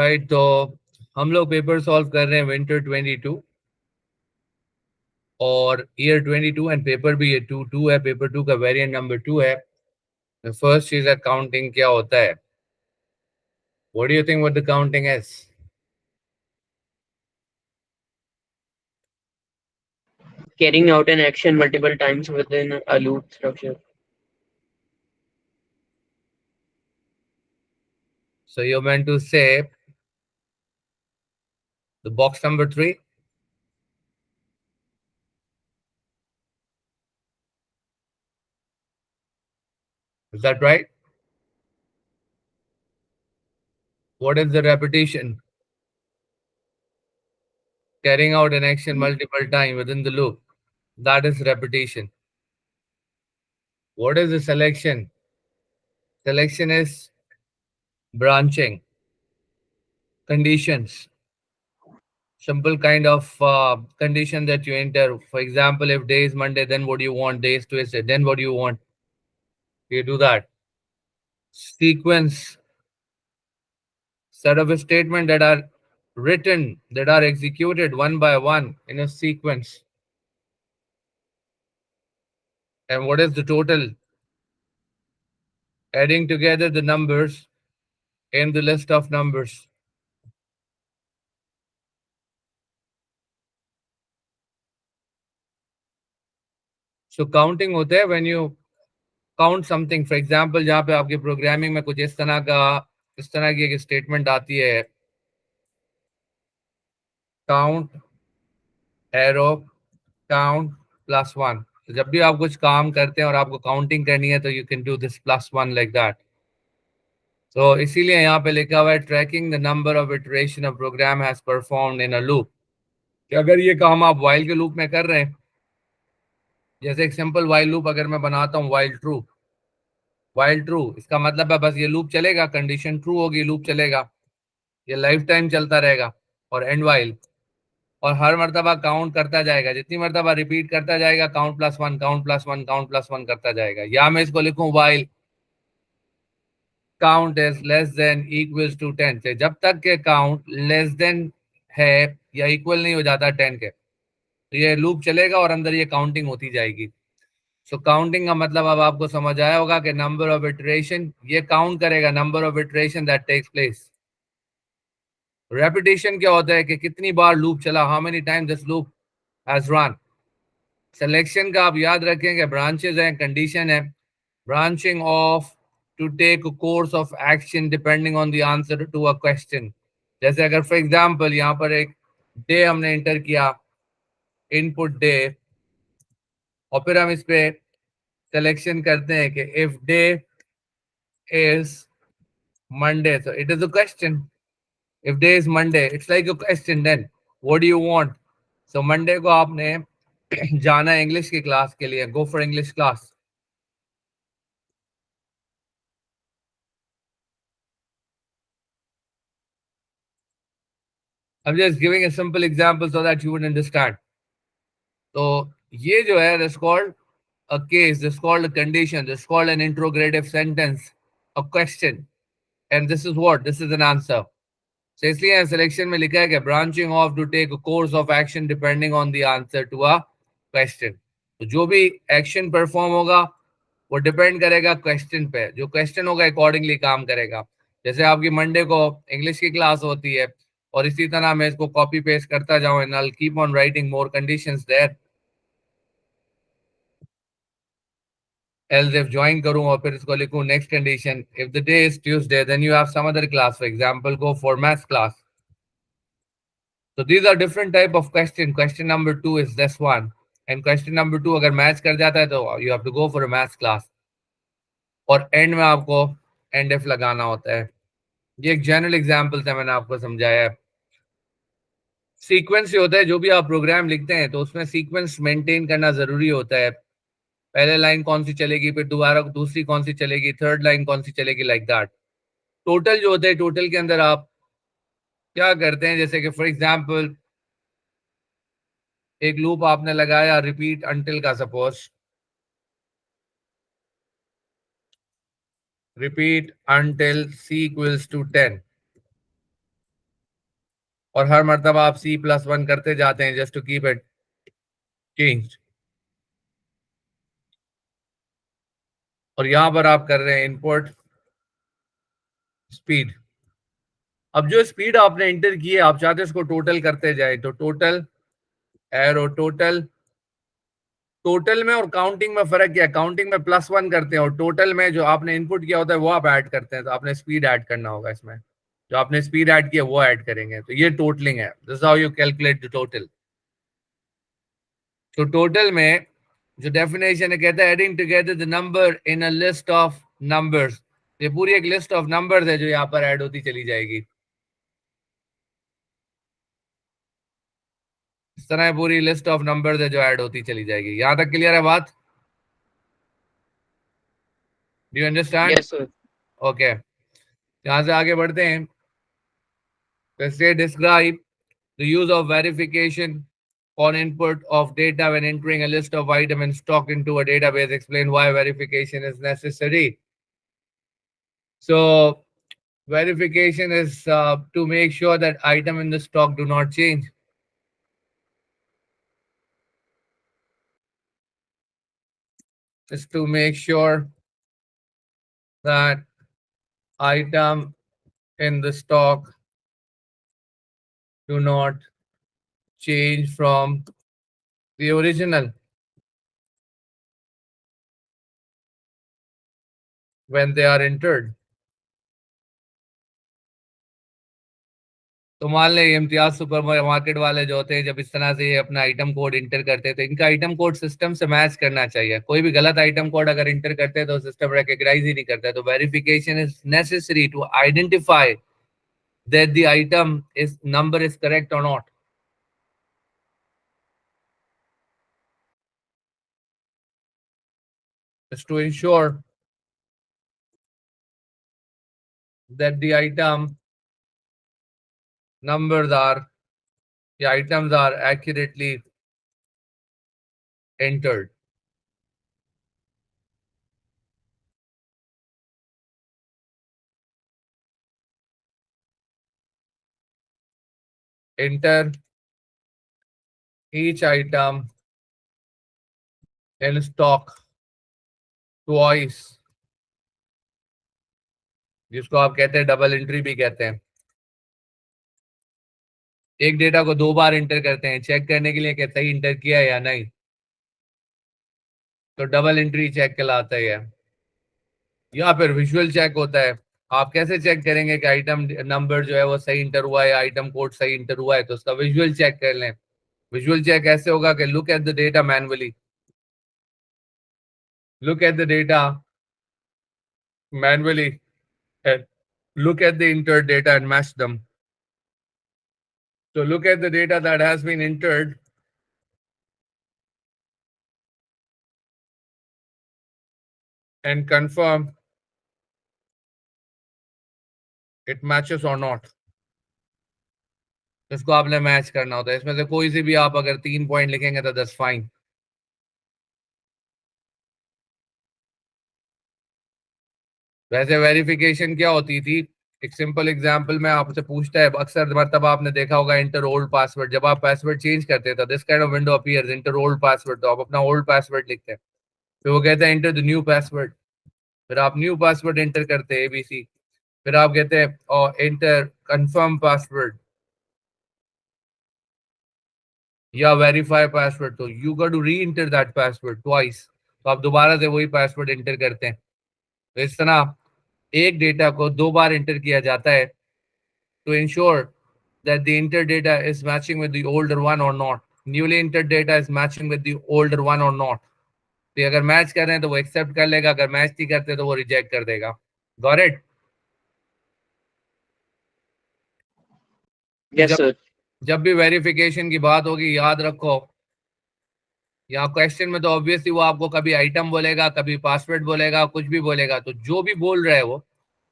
Alright, तो हम लोग पेपर सॉल्व कर रहे हैं विंटर 22 और ईयर 22 एंड पेपर भी ये 2 है। पेपर 2 का वेरिएंट नंबर 2 है। फर्स्ट चीज है काउंटिंग क्या होता है। What do you think what the counting is? Carrying out an action multiple times within a loop structure. So you meant to say the box number 3? Is that right? What is the repetition? Carrying out an action multiple times within the loop. That is repetition. What is the selection? Selection is branching. Conditions. Simple kind of condition that you enter. For example, if day is Monday, then what do you want? Day is Tuesday, then what do you want? You do that. Sequence. Set of statements that are written, that are executed one by one in a sequence. And what is the total? Adding together the numbers in the list of numbers. So counting होता है when you count something. For example, जहाँ पे आपके programming में कुछ इस तरह की एक स्टेटमेंट आती है, काउंट एरो काउंट +1. तो जब भी आप कुछ काम करते हैं और आपको काउंटिंग करनी है तो you can do this +1 like that. तो इसीलिए यहाँ पे लिखा हुआ है tracking the number of iteration a program has performed in a loop. कि अगर ये काम आप वाइल के लूप में कर रहे हैं, जैसे एक सिंपल वाइल लूप अगर मैं बनाता हूँ, वाइल ट्रू, इसका मतलब है बस ये लूप चलेगा, कंडीशन ट्रू होगी, लूप चलेगा, ये लाइफ टाइम चलता रहेगा. और एंड वाइल, और हर मर्तबा काउंट करता जाएगा, जितनी मर्तबा रिपीट करता जाएगा काउंट +1 काउंट +1 काउंट +1 करता जाएगा. या मैं इसको लिखूं while count is less than equals to 10, से जब तक के काउंट लेस देन है या इक्वल नहीं हो जाता 10 के, तो ये लूप चलेगा और अंदर ये काउंटिंग होती जाएगी. सो काउंटिंग का मतलब अब आपको समझ आया होगा कि नंबर ऑफ इटरेशन, ये काउंट करेगा number of iteration that takes place. Repetition क्या होता है कि कितनी बार लूप चला, how many time this loop has run. Selection का आप याद रखेंगे ब्रांचेस हैं, कंडीशन है. Branching off to take course of action depending on the answer to a question. जैसे अगर फॉर एग्जांपल यहाँ पर एक डे हमने एंटर किया, इनपुट डे, और फिर हम इस पे सिलेक्शन करते हैं कि if day is Monday, so it is a question. If day is Monday, it's like a question. Then what do you want? So Monday को आपने जाना है इंग्लिश की क्लास के लिए, go for English class. I'm just giving a simple example so that you would understand. तो ये जो है, this called a case, this called a condition, this called an interrogative sentence, a question, and this is what, this is an answer. So इसलिए selection में लिखा है कि branching off to take a course of action depending on the answer to a question. तो जो भी action perform होगा वो डिपेंड करेगा क्वेश्चन पे, जो क्वेश्चन होगा अकॉर्डिंगली काम करेगा. जैसे आपकी मंडे को इंग्लिश की क्लास होती है और इसी तरह मैं इसको कॉपी पेस्ट करता जाऊं and I will keep on writing more conditions there. Else if join करूं और फिर इसको लिखूं next condition, if the day is Tuesday then you have some other class, for example go for maths class. So these are different type of question. Question number 2 is this one, and question number 2 अगर match कर जाता है तो you have to go for a maths class. और and में आपको and if लगाना होता है. ये एक जनरल एग्जांपल था, मैंने आपको समझाया है. सीक्वेंस से होता है, जो भी आप प्रोग्राम लिखते हैं तो उसमें सीक्वेंस मेंटेन करना जरूरी होता है. पहले लाइन कौन सी चलेगी, फिर दोबारा दूसरी कौन सी चलेगी, थर्ड लाइन कौन सी चलेगी, लाइक दैट. टोटल जो होता है, टोटल के अंदर आप क्या करते हैं, जैसे कि फॉर एग्जांपल एक लूप आपने लगाया रिपीट अंटिल का, suppose repeat until c equals to 10. और हर मर्तबा आप C+1 करते जाते हैं just to keep it change. और यहां पर आप कर रहे हैं इनपुट स्पीड। अब जो स्पीड आपने इंटर की है आप चाहते हैं इसको टोटल करते जाए, तो टोटल एरो टोटल। टोटल में और काउंटिंग में फर्क क्या है? काउंटिंग में +1 करते हैं और टोटल में जो आपने इनपुट किया होता है वो आप ऐड करते हैं। तो आपने स्पीड ऐड करना होगा इसमें, जो आपने स्पीड ऐड किया वो ऐड करेंगे। तो ये टोटलिंग है, this is how you calculate the total. तो टोटल में जो डेफिनेशन है कहता है adding together the number in a list of numbers. ये पूरी एक लिस्ट ऑफ नंबर्स है जो यहाँ पर ऐड होती चली जाएगी। इस तरह पूरी लिस्ट ऑफ नंबर्स है जो ऐड होती चली जाएगी। यहां तक क्लियर है बात? Do you understand? Yes, sir. Okay, यहां से आगे बढ़ते हैं। Say describe the use of verification on input of data when entering a list of item and stock into a database. Explain why verification is necessary. So verification is to make sure that item in the stock do not change. Is to make sure that item in the stock do not change from the original when they are entered. तो मान लें Imtiaz super market वाले जो होते हैं जब इस तरह से ये अपना आइटम कोड इंटर करते हैं तो इनका आइटम कोड सिस्टम से मैच करना चाहिए। कोई भी गलत आइटम कोड अगर इंटर करते हैं तो सिस्टम रिकॉग्नाइज ही नहीं करता। तो verification is necessary to identify that the item is number is correct और not. Is to ensure that the item numbers are, the items are accurately entered. Enter each item in stock twice, जिसको आप कहते हैं double entry भी कहते हैं। एक data को 2 बार इंटर करते हैं चेक करने के लिए कि सही इंटर किया है या नहीं, तो डबल एंट्री चेक कहलाता है। या फिर विजुअल चेक होता है। आप कैसे चेक करेंगे कि आइटम नंबर जो है वो सही इंटर हुआ है, आइटम कोड सही इंटर हुआ है? तो उसका विजुअल चेक कर लें। विजुअल चेक ऐसे होगा कि look at the data manually, look at the data manually and look at the entered data and match them. So look at the data that has been entered and confirm it matches or not. इसको आपने match करना होता है। इसमें से कोई सी भी आप अगर 3 पॉइंट लिखेंगे तो दैट्स फाइन। वैसे वेरिफिकेशन क्या होती थी? एक सिंपल एग्जांपल में आपसे पूछता है, अक्सर मर्तबा आपने देखा होगा इंटर ओल्ड पासवर्ड। जब आप पासवर्ड चेंज करते हैं तो this kind of window appears, inter old password. तो आप अपना ओल्ड पासवर्ड लिखते हैं, फिर वो कहते हैं इंटर द न्यू पासवर्ड। फिर आप न्यू पासवर्ड एंटर करते हैं ABC। फिर आप कहते हैं और एंटर कंफर्म पासवर्ड या वेरीफाई पासवर्ड। तो you got to re enter that password twice. तो आप दोबारा से वही पासवर्ड एंटर करते हैं। तो इस तरह एक डेटा को 2 बार एंटर किया जाता है to ensure that the enter data is matching with the older one और not. Newly enter data is matching with the older one और नॉट। तो अगर मैच कर रहे हैं तो वो एक्सेप्ट कर लेगा, अगर मैच नहीं करते तो वो रिजेक्ट कर देगा। Got it? Yes, sir. जब भी वेरिफिकेशन की बात होगी याद रखो, यहाँ क्वेश्चन में तो ऑब्वियसली वो आपको कभी आइटम बोलेगा, कभी पासवर्ड बोलेगा, कुछ भी बोलेगा। तो जो भी बोल रहे हैं वो,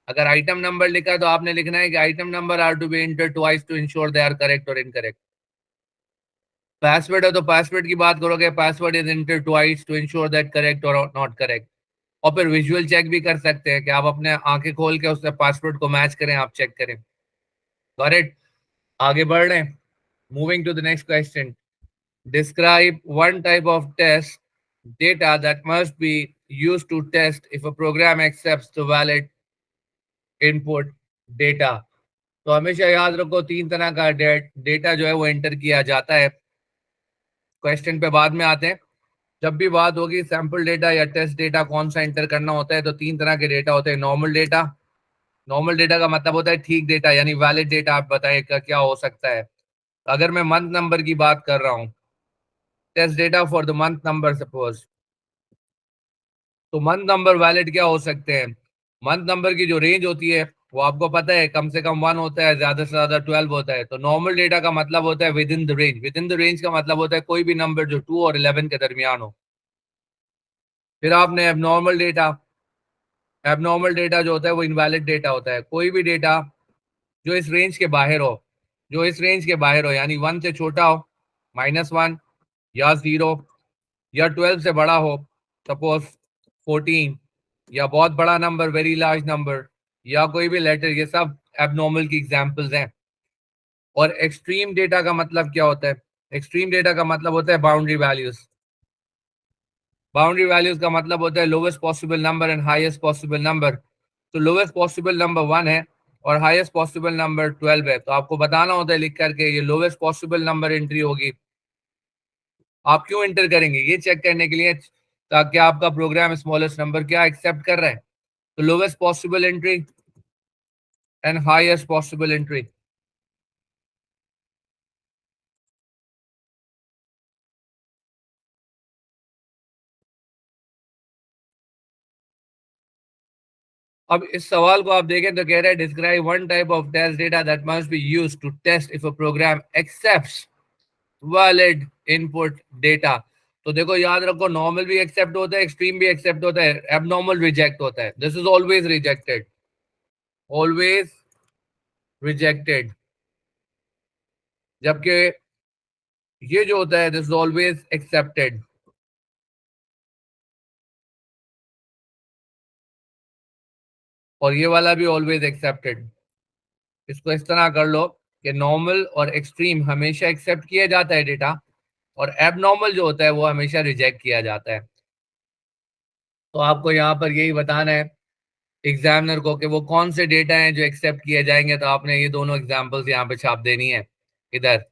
अगर आइटम नंबर लिखा है तो आपने लिखना है कि item number are to be enter twice to ensure they are correct और इनकरेक्ट। पासवर्ड है तो पासवर्ड की बात करोगे, password is enter twice to ensure that correct और नॉट करेक्ट। और फिर विजुअल चेक भी कर सकते हैं कि आप अपने आंखें खोल के उससे पासवर्ड को मैच करें, आप चेक करें। करेक्ट? आगे बढ़ रहे हैं. Moving to the next question. Describe one type of test data that must be used to test if a program accepts the valid input data. तो हमेशा याद रखो 3 तरह का डेटा जो है वो एंटर किया जाता है. क्वेश्चन पे बाद में आते हैं. जब भी बात होगी सैंपल डेटा या टेस्ट डेटा कौन सा एंटर करना होता है, तो 3 तरह के डेटा होते हैं. Normal data. नॉर्मल डेटा का मतलब होता है ठीक डेटा, यानी वैलिड डेटा. आप बताएं क्या हो सकता है. अगर मैं मंथ नंबर की बात कर रहा हूं, test data for the month number suppose, तो मंथ नंबर वैलिड क्या हो सकते हैं. मंथ नंबर की जो रेंज होती है वो आपको पता है, कम से कम 1 होता है, ज्यादा से ज्यादा 12 होता है. तो नॉर्मल डेटा का मतलब होता है with in the range. With in the range का मतलब होता है कोई भी नंबर जो 2 और 11 के दरमियान हो. फिर आपने एबनॉर्मल डेटा. एबनॉर्मल डेटा जो होता है वो इनवैलिड डेटा होता है. कोई भी डेटा जो इस रेंज के बाहर हो, जो इस रेंज के बाहर हो, यानी 1 से छोटा हो, -1 या 0, या 12 से बड़ा हो, सपोज 14, या बहुत बड़ा नंबर, वेरी लार्ज नंबर, या कोई भी लेटर, ये सब एबनॉर्मल की एग्जांपल्स हैं. और एक्सट्रीम डेटा का मतलब क्या होता है. एक्सट्रीम डेटा का मतलब होता है बाउंड्री वैल्यूज. बाउंड्री वैल्यूज का मतलब होता है lowest possible number and highest possible number. तो लोवेस्ट पॉसिबल नंबर 1 है और हाईएस्ट पॉसिबल नंबर 12 है. तो आपको बताना होता है लिख करके ये लोवेस्ट पॉसिबल नंबर एंट्री होगी. आप क्यों एंटर करेंगे, ये चेक करने के लिए ताकि आपका प्रोग्राम स्मॉलेस्ट नंबर क्या एक्सेप्ट कर रहा है. तो lowest possible entry and highest possible entry. अब इस सवाल को आप देखें तो कह रहा है describe one type of test data that must be used to test if a program accepts valid input data. तो देखो याद रखो, नॉर्मल भी एक्सेप्ट होता है, एक्सट्रीम भी एक्सेप्ट होता है, एबनॉर्मल रिजेक्ट होता है. This is always rejected. Always rejected. जबकि ये जो होता है दिस इज ऑलवेज एक्सेप्टेड. और ये वाला भी ऑलवेज एक्सेप्टेड. इसको इस तरह कर लो कि नॉर्मल और एक्सट्रीम हमेशा एक्सेप्ट किया जाता है डेटा, और एबनॉर्मल जो होता है वो हमेशा रिजेक्ट किया जाता है. तो आपको यहाँ पर यही बताना है एग्जामिनर को कि वो कौन से डेटा हैं जो एक्सेप्ट किए जाएंगे. तो आपने ये दोनों एग्जांपल्स यहाँ पे छाप देनी है. इधर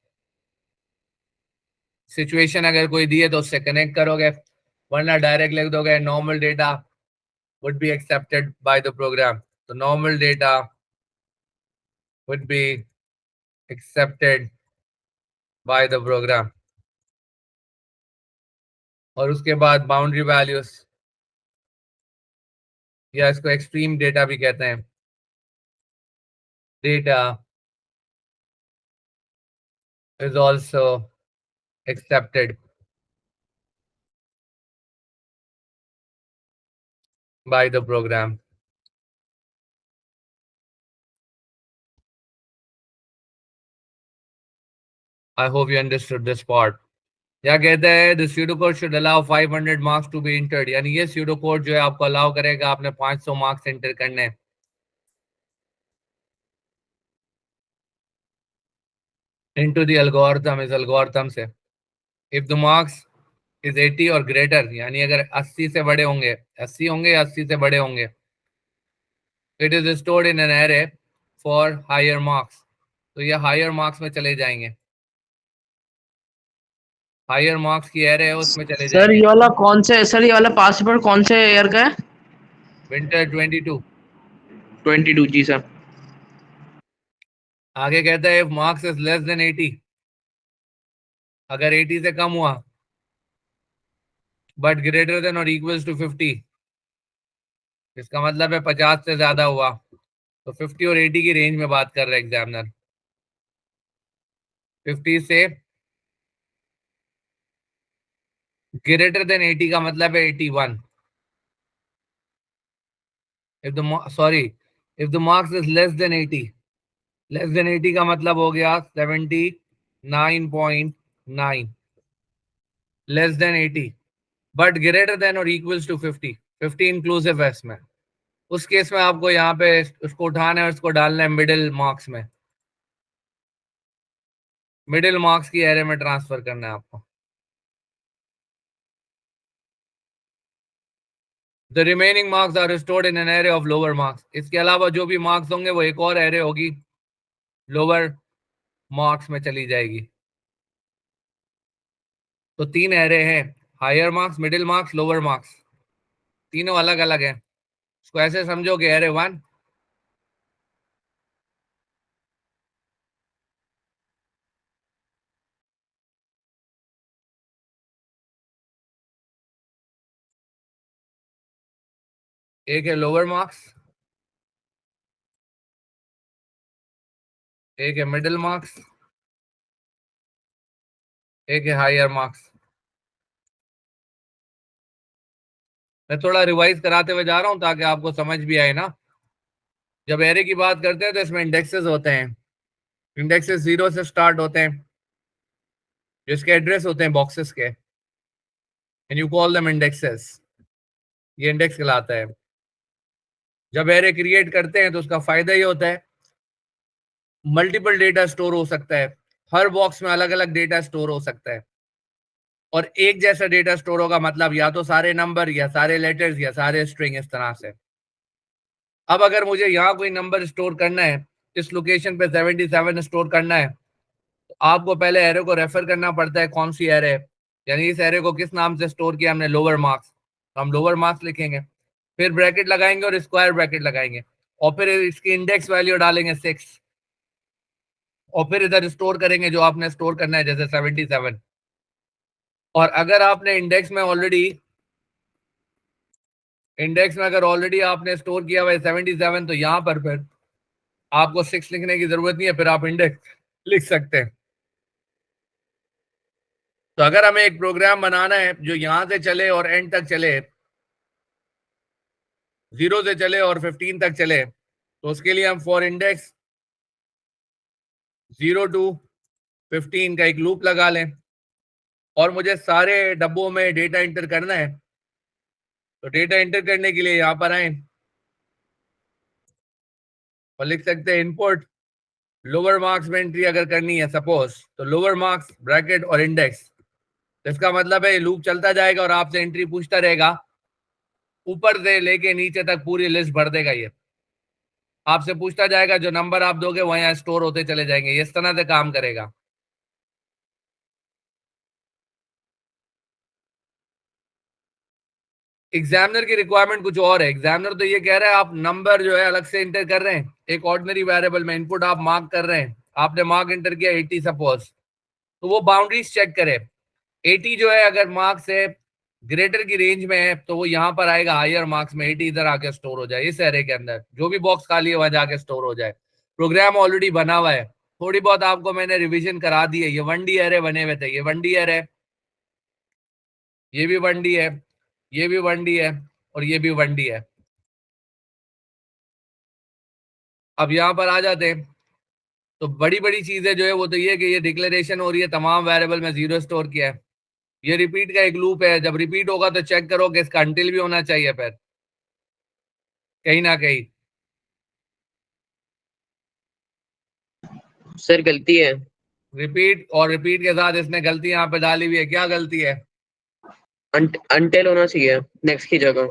सिचुएशन अगर कोई दी है तो उससे कनेक्ट करोगे, वरना डायरेक्ट लिख दोगे normal data would be accepted by the program. तो normal data would be accepted by the program. और उसके बाद बाउंड्री वैल्यूज, या इसको एक्सट्रीम डेटा भी कहते हैं, data is also accepted by the program. I hope you understood this part. क्या कहता है the pseudocode should allow 500 marks to be entered. यानी ये pseudocode जो है आपको अलाउ करेगा आपने 500 मार्क्स एंटर करने हैं. into the algorithm is algorithm से. if the marks is 80 और greater, यानी अगर 80 से बड़े होंगे, 80 होंगे या 80 से बड़े होंगे, it is stored in an array for higher marks. तो ये हायर मार्क्स में चले जाएंगे. हायर मार्क्स की एरे है उसमें चले सर जाएंगे. ये वाला कौन से, सर ये वाला पास पेपर कौन से ईयर का है? विंटर 22. 22 जी सर. आगे कहता है मार्क्स इज लेस देन 80, अगर 80 से कम हुआ, बट ग्रेटर देन और इक्वल्स टू 50, इसका मतलब है 50 से ज्यादा हुआ. तो 50 और 80 की रेंज में बात कर रहा है एग्जामिनर. 50 से ग्रेटर देन 80 का मतलब है 81. if the sorry if the marks is less than 80, less than 80 का मतलब हो गया 79.9. Less than 80 but greater than और इक्वल्स टू 50, 50 इंक्लूसिव है इसमें. उस केस में आपको यहाँ पे उसको उठाना है और उसको डालना है मिडिल मार्क्स में. मिडिल मार्क्स की एरे में ट्रांसफर करना है आपको। The remaining marks are stored in an array of lower marks. इसके अलावा जो भी मार्क्स होंगे वो एक और एरे होगी, लोअर मार्क्स में चली जाएगी। तो 3 एरे हैं, higher marks, middle marks, lower marks, तीनों अलग अलग हैं। इसको ऐसे समझो कि एरे 1, एक है लोअर मार्क्स, एक है मिडिल मार्क्स, एक है हायर मार्क्स। मैं थोड़ा रिवाइज कराते हुए जा रहा हूं ताकि आपको समझ भी आए ना। जब एरे की बात करते हैं तो इसमें इंडेक्सेस होते हैं। इंडेक्सेस 0 से स्टार्ट होते हैं, जिसके एड्रेस होते हैं बॉक्सेस के, and you call them indexes. ये इंडेक्स कहलाता है। जब एरे क्रिएट करते हैं तो उसका फायदा ये होता है, मल्टीपल डेटा स्टोर हो सकता है, हर बॉक्स में अलग अलग डेटा स्टोर हो सकता है, और एक जैसा डेटा स्टोर होगा, मतलब या तो सारे नंबर या सारे लेटर्स या सारे स्ट्रिंग, इस तरह से। अब अगर मुझे यहाँ कोई नंबर स्टोर करना है, इस लोकेशन पे 77 स्टोर करना है, तो आपको पहले एरे को रेफर करना पड़ता है, कौन सी एरे है, यानी इस एरे को किस नाम से स्टोर किया हमने, लोअर मार्क्स, तो हम लोअर मार्क्स लिखेंगे, फिर ब्रैकेट लगाएंगे और स्क्वायर ब्रैकेट लगाएंगे, और फिर इसकी इंडेक्स वैल्यू डालेंगे 6, और फिर इधर स्टोर करेंगे जो आपने स्टोर करना है, जैसे 77। और अगर आपने इंडेक्स में अगर ऑलरेडी आपने स्टोर किया हुआ है 77, तो यहाँ पर फिर आपको 6 लिखने की जरूरत नहीं है, फिर आप इंडेक्स लिख सकते हैं। तो अगर हमें एक प्रोग्राम बनाना है जो यहां से चले और एंड तक चले, 0 से चले और 15 तक चले, तो उसके लिए हम फॉर इंडेक्स 0 to 15 का एक लूप लगा लें, और मुझे सारे डब्बों में डेटा एंटर करना है। तो डेटा एंटर करने के लिए यहां पर आए और लिख सकते हैं इनपुट, लोअर मार्क्स में एंट्री अगर करनी है सपोज, तो लोअर मार्क्स ब्रैकेट और इंडेक्स। तो इसका मतलब है लूप चलता जाएगा और आपसे एंट्री पूछता रहेगा, ऊपर से लेके नीचे तक पूरी लिस्ट भर देगा। ये आपसे पूछता जाएगा, जो नंबर आप दोगे वो यहाँ स्टोर होते चले जाएंगे। ये इस तरह से काम करेगा। एग्जामिनर की रिक्वायरमेंट कुछ और है। एग्जामिनर तो ये कह रहा है आप नंबर जो है अलग से इंटर कर रहे हैं, एक ऑर्डिनरी वेरिएबल में इनपुट आप मार्क कर रहे हैं, आपने मार्क इंटर किया 80 सपोज, तो वो बाउंड्रीज चेक करे। 80 जो है अगर मार्क्स है ग्रेटर की रेंज में है, तो वो यहाँ पर आएगा हायर मार्क्स में, 80 इधर आके स्टोर हो जाए, इस एरे के अंदर जो भी बॉक्स खाली है वहां जाके स्टोर हो जाए। प्रोग्राम ऑलरेडी बना हुआ है, थोड़ी बहुत आपको मैंने रिवीजन करा दी है। ये 1D एरे बने हुए थे, ये 1D एरे, ये भी 1D है, ये भी 1D है, और ये भी 1D है। अब यहाँ पर आ जाते हैं, तो बड़ी बड़ी चीजें जो है वो तो ये कि ये डिक्लेरेशन हो रही है, तमाम वेरिएबल में 0 स्टोर किया है। ये रिपीट का एक लूप है, जब रिपीट होगा तो चेक करो कि इसका अंटिल भी होना चाहिए फिर कहीं ना कहीं। सर गलती है। रिपीट, और रिपीट के साथ इसने गलती यहाँ पे डाली हुई है। क्या गलती है? अनटिल होना चाहिए नेक्स्ट की जगह।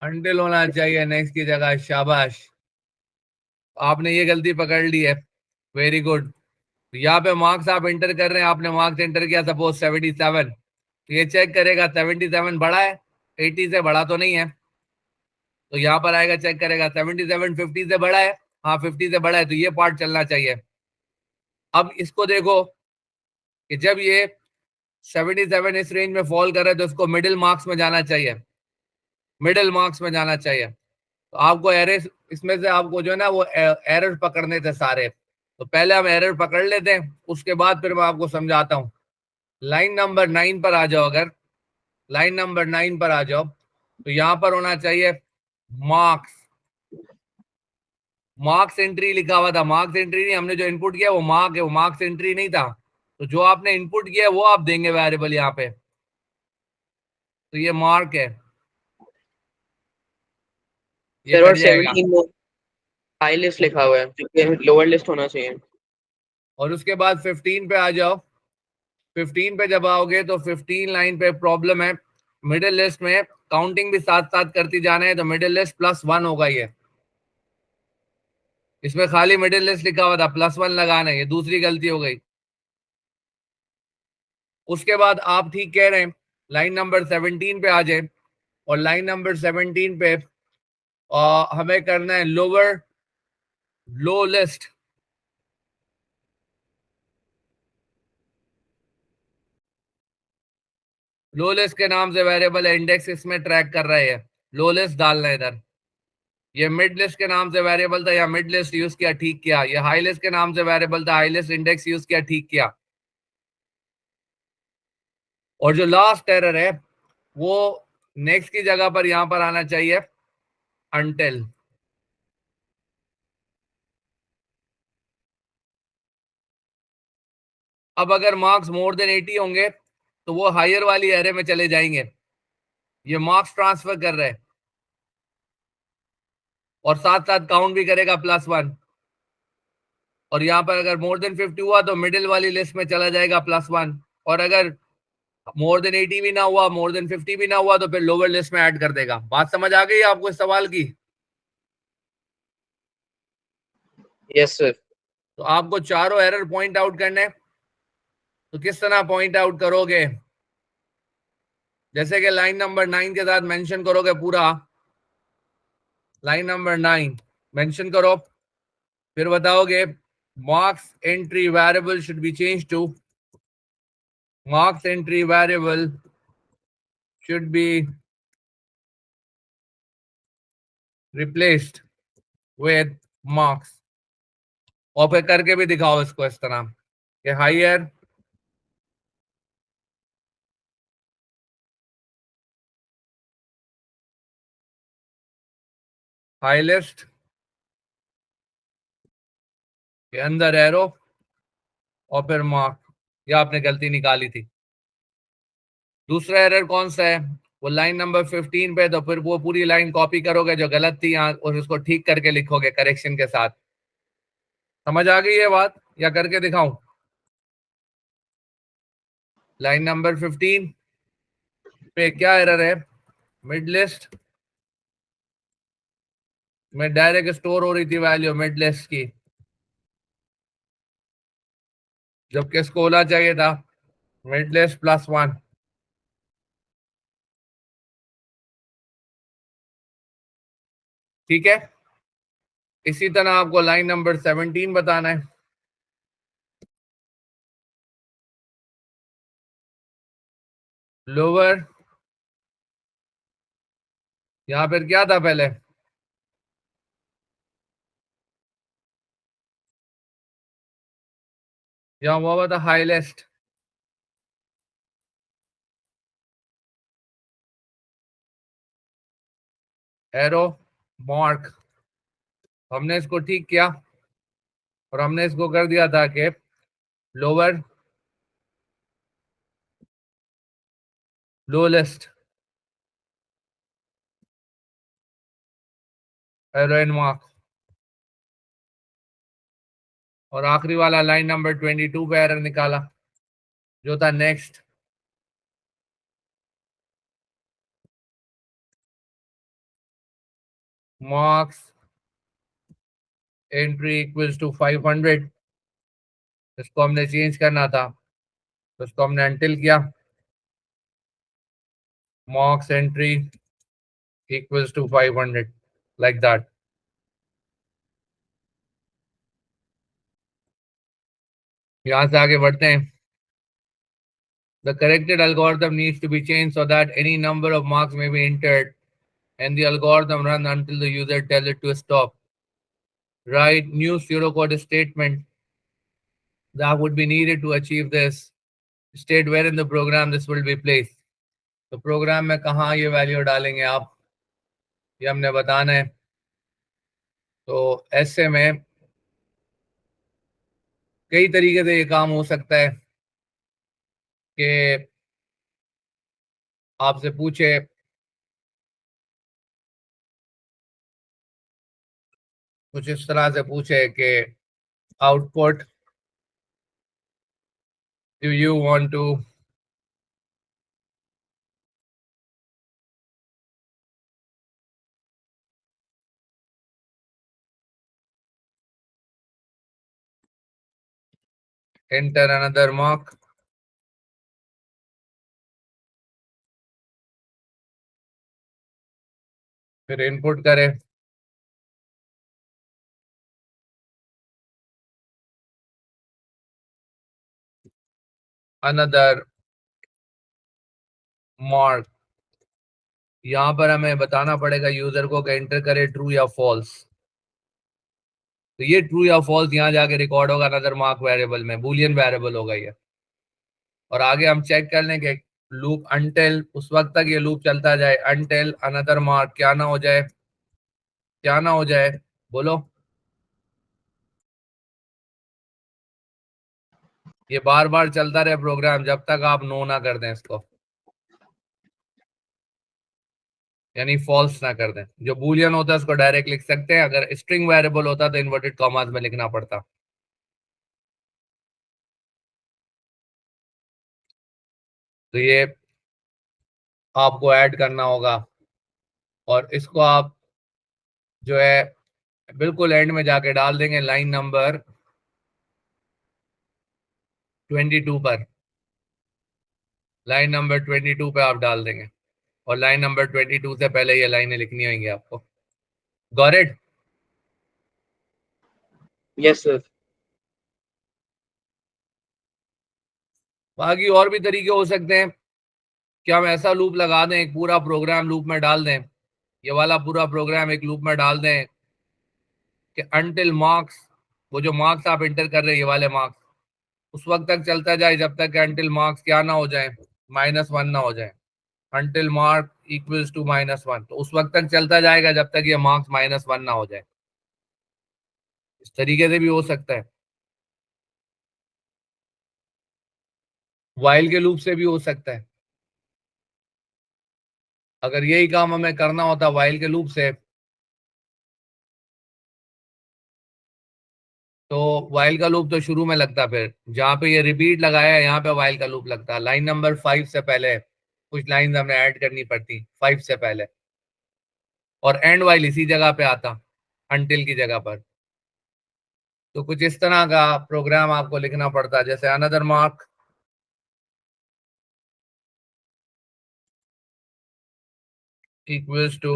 अंटिल होना चाहिए नेक्स्ट की जगह। शाबाश, आपने ये गलती पकड़ ली है, वेरी गुड। यहाँ पे मार्क्स आप एंटर कर रहे हैं, आपने मार्क्स एंटर किया सपोज 77, तो ये चेक करेगा 77 बड़ा है, 80 से बड़ा तो नहीं है, तो यहाँ पर आएगा चेक करेगा 77 50 से बड़ा है, हाँ 50 से बड़ा है, तो ये पार्ट चलना चाहिए। अब इसको देखो कि जब ये 77 इस रेंज में फॉल कर रहा है तो इसको मिडिल मार्क्स में जाना चाहिए, मिडिल मार्क्स में जाना चाहिए। तो आपको एरर, इसमें से आपको जो है ना वो एरर पकड़ने थे सारे, तो पहले हम एरर पकड़ लेते हैं, उसके बाद फिर मैं आपको समझाता हूँ। लाइन नंबर 9 पर आ जाओ, अगर लाइन नंबर 9 पर आ जाओ, तो यहाँ पर होना चाहिए मार्क्स, मार्क्स एंट्री लिखा हुआ था। मार्क्स एंट्री नहीं, हमने जो इनपुट किया वो मार्क है, वो मार्क्स एंट्री नहीं था। तो जो आपने इनपुट किया वो आप देंगे वेरिएबल यहाँ पे, तो ये मार्क है, ये सर कट और जाएगा। 17 हाई लिस्ट लिखा हुआ है, जो कि लोअर लिस्ट होना चाहिए। और उसके बाद 15 पे आ जाओ। 15 पे जब आओगे तो 15 लाइन पे प्रॉब्लम है, मिडिल लिस्ट में काउंटिंग भी साथ साथ करती जाना है, तो मिडिल लिस्ट +1 होगा। ये इसमें खाली मिडिल लिस्ट लिखा हुआ था, +1 लगाना है, ये दूसरी गलती हो गई। उसके बाद आप ठीक कह रहे हैं, लाइन नंबर 17 पे आ जाए, और लाइन नंबर 17 पे हमें करना है लोअर लो लिस्ट। लो लिस्ट के नाम से वेरिएबल इंडेक्स इसमें ट्रैक कर रहे हैं, लो लिस्ट डालना है इधर। ये मिड लिस्ट के नाम से वेरिएबल था, या मिड लिस्ट यूज किया, ठीक किया। ये हाई लिस्ट के नाम से वेरिएबल था, हाई लिस्ट इंडेक्स यूज किया, ठीक किया। और जो लास्ट एरर है वो नेक्स्ट की जगह पर यहां पर आना चाहिए, अनटिल। अब अगर मार्क्स मोर देन 80 होंगे तो वो हायर वाली एरे में चले जाएंगे। ये मार्क्स ट्रांसफर कर रहे हैं और साथ साथ काउंट भी करेगा +1। और यहां पर अगर मोर देन 50 हुआ तो मिडिल वाली लिस्ट में चला जाएगा +1। और अगर मोर देन 80 भी ना हुआ, मोर देन 50 भी ना हुआ, तो फिर लोअर लिस्ट में ऐड कर देगा। बात समझ आ गई आपको इस सवाल की? Yes, sir. तो आपको चारों एरर पॉइंट आउट करने, तो किस तरह पॉइंट आउट करोगे? जैसे कि लाइन नंबर 9 के साथ मेंशन करोगे पूरा, लाइन नंबर 9 मेंशन करो, फिर बताओगे marks entry variable should be changed to, marks entry variable should be replaced with marks। और फिर करके भी दिखाओ इसको इस तरह कि हायर हाई लिस्ट के अंदर एरो और फिर मार्क। या आपने गलती निकाली थी। दूसरा एरर कौन सा है? वो लाइन नंबर 15 पे, तो फिर वो पूरी लाइन कॉपी करोगे जो गलत थी यहाँ, और उसको ठीक करके लिखोगे करेक्शन के साथ। समझ आ गई ये बात, या करके दिखाऊं? लाइन नंबर 15 पे क्या एरर है? मिड लिस्ट में डायरेक्ट स्टोर हो रही थी वैल्यू मिड लिस्ट की, जबकि इसको होना चाहिए था मिड लिस्ट +1। ठीक है, इसी तरह आपको लाइन नंबर 17 बताना है। लोअर, यहां पर क्या था पहले? यहां हुआ था हाई लिस्ट, एरो मार्क। हमने इसको ठीक किया और हमने इसको कर दिया था कि lower low list arrow and mark. और आखिरी वाला लाइन नंबर 22 पे एरर निकाला जो था next marks entry equals to 500। इसको हमने चेंज करना था, तो इसको हमने अनटिल किया, marks entry equals to 500, like that। यहां से आगे बढ़ते हैं। The corrected algorithm needs to be changed so that any number of marks may be entered and the algorithm run until the user tells it to stop। Write new pseudocode statement that would be needed to achieve this। State where in the program this will be placed। तो programme में कहाँ ये value डालेंगे आप, ये हमने बताना है। तो ऐसे में कई तरीके से ये काम हो सकता है कि आपसे पूछे कुछ इस तरह से, पूछे कि output Do you want to enter another mark? फिर इनपुट करें, another mark. यहां पर हमें बताना पड़ेगा यूजर को कि एंटर करे ट्रू या फॉल्स। तो ये ट्रू या फॉल्स यहाँ जाके रिकॉर्ड होगा अनदर मार्क वेरिएबल में, बूलियन वेरिएबल होगा ये। और आगे हम चेक कर लें कि लूप अनटिल, उस वक्त तक ये लूप चलता जाए अनटिल अनदर मार्क क्या ना हो जाए, क्या ना हो जाए, बोलो। ये बार बार चलता रहे प्रोग्राम जब तक आप नो ना कर दें इसको, यानी फॉल्स ना कर दें। जो बूलियन होता है उसको डायरेक्ट लिख सकते हैं, अगर स्ट्रिंग वेरिएबल होता तो इन्वर्टेड कॉमास में लिखना पड़ता। तो ये आपको ऐड करना होगा और इसको आप जो है बिल्कुल एंड में जाके डाल देंगे लाइन नंबर 22 पर। लाइन नंबर 22 पे आप डाल देंगे और लाइन नंबर 22 से पहले ये लाइनें लिखनी होंगी आपको। Got it? Yes, sir. बाकी और भी तरीके हो सकते हैं कि हम ऐसा लूप लगा दें, एक पूरा प्रोग्राम लूप में डाल दें, ये वाला पूरा प्रोग्राम एक लूप में डाल दें कि अनटिल मार्क्स, वो जो मार्क्स आप इंटर कर रहे हैं ये वाले मार्क्स, उस वक्त तक चलता जाए जब तक अनटिल मार्क्स क्या ना हो जाए, -1 ना हो जाए। अनटिल मार्क इक्वल्स टू -1, तो उस वक्त तक चलता जाएगा जब तक ये मार्क्स -1 ना हो जाए। इस तरीके से भी हो सकता है, वाइल के लूप से भी हो सकता है। अगर यही काम हमें करना होता वाइल के लूप से, तो वाइल का लूप तो शुरू में लगता, फिर जहां पे ये रिपीट लगाया है यहाँ पे वाइल का लूप लगता। लाइन नंबर 5 से पहले कुछ लाइन हमें ऐड करनी पड़ती 5 से पहले, और एंड वाइल इसी जगह पे आता अनटिल की जगह पर। तो कुछ इस तरह का प्रोग्राम आपको लिखना पड़ता, जैसे अनदर मार्क इक्वल्स टू,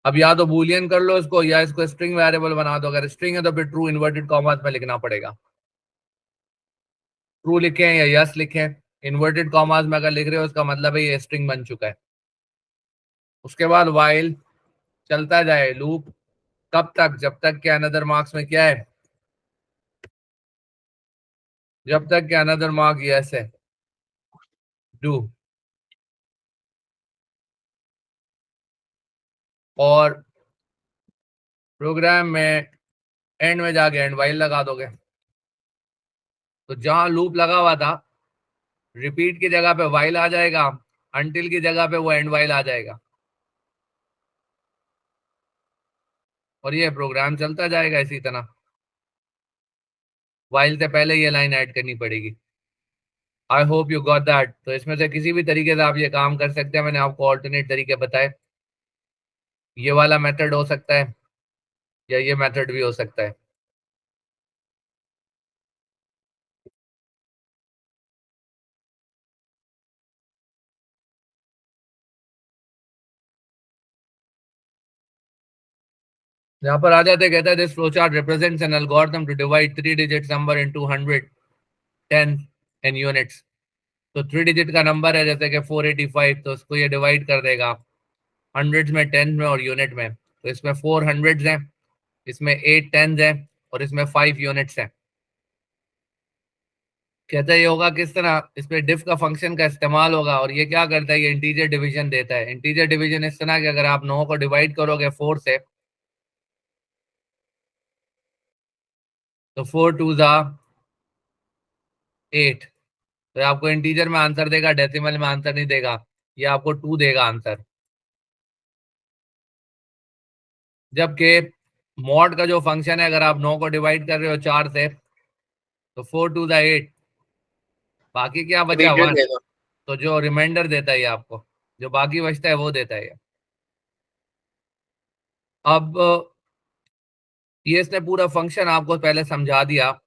अब या तो बूलियन कर लो इसको या इसको स्ट्रिंग वेरिएबल बना दो। अगर स्ट्रिंग है तो फिर ट्रू इन्वर्टेड कॉमास में लिखना पड़ेगा। ट्रू लिखें या यस लिखें, इन्वर्टेड कॉमास में अगर लिख रहे हो उसका मतलब है ये स्ट्रिंग बन चुका है। उसके बाद वाइल चलता जाए लूप, कब तक? जब तक के अनदर मार्क्स में क्या है, जब तक के अनदर मार्क यस है, डू। और प्रोग्राम में एंड में जाके एंड वाइल लगा दोगे, तो जहां लूप लगा हुआ था रिपीट की जगह पे वाइल आ जाएगा, अनटिल की जगह पे वो एंड वाइल आ जाएगा और ये प्रोग्राम चलता जाएगा इसी तरह। वाइल से पहले ये लाइन ऐड करनी पड़ेगी। I hope you got that. तो इसमें से किसी भी तरीके से आप ये काम कर सकते हैं, मैंने आपको ऑल्टरनेट तरीके बताए। ये वाला मेथड हो सकता है या ये मेथड भी हो सकता है। यहाँ पर आ जाते, कहता है this flowchart represents an algorithm to divide 3 digit number into 100, 10 in units. तो 3 डिजिट का नंबर है जैसे कि 485, तो उसको ये डिवाइड कर देगा हंड्रेड्स में, 10 में और यूनिट में। तो इसमें 4 हंड्रेड्स हैं, इसमें 8 टेंस हैं और इसमें 5 यूनिट्स हैं। कहता है ये होगा किस तरह, इसमें डिफ का फंक्शन का इस्तेमाल होगा और ये क्या करता है, ये इंटीजर डिवीजन देता है। इंटीजर डिवीजन इस तरह कि अगर आप 9 को डिवाइड करोगे 4 से, तो 4 2 ज़ा 8, तो आपको इंटीजर में आंसर देगा, डेसिमल में आंसर नहीं देगा, ये आपको 2 देगा आंसर। जबकि मॉड का जो फंक्शन है, अगर आप 9 को डिवाइड कर रहे हो 4 से, तो 4 2 8, बाकी क्या बचा? डिवीजन 1। देगा। तो जो रिमाइंडर देता है ये आपको, जो बाकी बचता है वो देता है ये। अब ये इसने पूरा फंक्शन आपको पहले समझा दिया।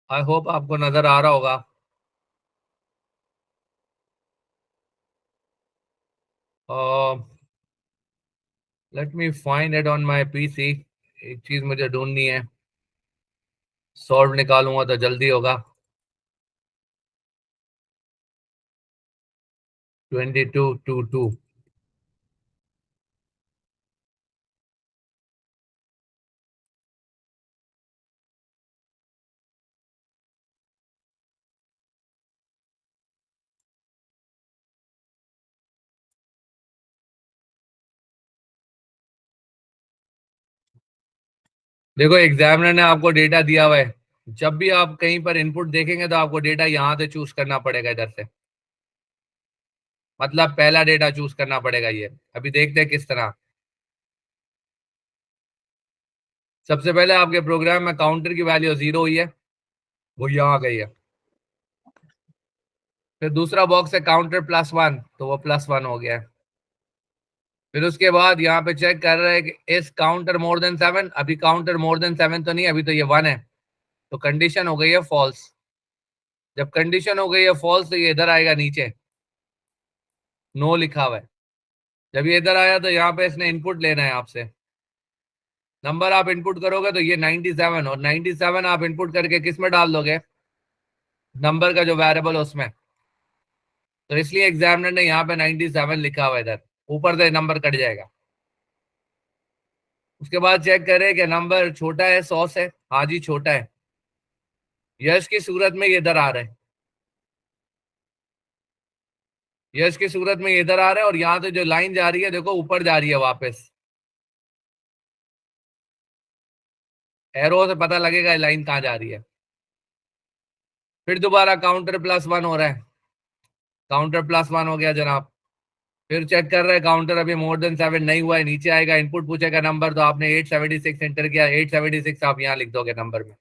आई होप आपको नजर आ रहा होगा। Let me find it on my PC. एक चीज मुझे ढूंढनी है, सॉल्व निकालूंगा तो जल्दी होगा। 22 2 2। देखो एग्जामिनर ने आपको डेटा दिया हुआ है। जब भी आप कहीं पर इनपुट देखेंगे तो आपको डेटा यहां से चूज करना पड़ेगा, इधर से। मतलब पहला डेटा चूज करना पड़ेगा। ये अभी देखते हैं किस तरह। सबसे पहले आपके प्रोग्राम में काउंटर की वैल्यू 0 हुई है, वो यहाँ आ गई है। फिर दूसरा बॉक्स है काउंटर +1, तो वो +1 हो गया है। फिर उसके बाद यहाँ पे चेक कर रहे हैं कि इस काउंटर मोर देन 7। अभी काउंटर मोर देन 7 तो नहीं, अभी तो ये 1 है, तो कंडीशन हो गई है फॉल्स। जब कंडीशन हो गई है फॉल्स तो ये इधर आएगा नीचे, नो लिखा हुआ है। जब ये इधर आया तो यहाँ पे इसने इनपुट लेना है आपसे। नंबर आप इनपुट करोगे तो ये 97, और 97 आप इनपुट करके किस में डाल दोगे? नंबर का जो वेरिएबल है उसमें। तो इसलिए एग्जामिनर ने यहाँ पे 97 लिखा हुआ है, इधर ऊपर से नंबर कट जाएगा। उसके बाद चेक करें कि नंबर छोटा है 100 से। हाँ जी छोटा है। यश की सूरत में ये इधर आ रहा है, यश की सूरत में ये इधर आ रहा है, और यहाँ से जो लाइन जा रही है देखो ऊपर जा रही है वापस। एरो से पता लगेगा लाइन कहाँ जा रही है। फिर दोबारा काउंटर +1 हो रहा है, काउंटर +1 हो गया जनाब। फिर चेक कर रहे हैं काउंटर अभी मोर देन 7 नहीं हुआ है, नीचे आएगा, इनपुट पूछेगा नंबर, तो आपने 876 एंटर किया, 876 आप यहाँ लिख दोगे नंबर में।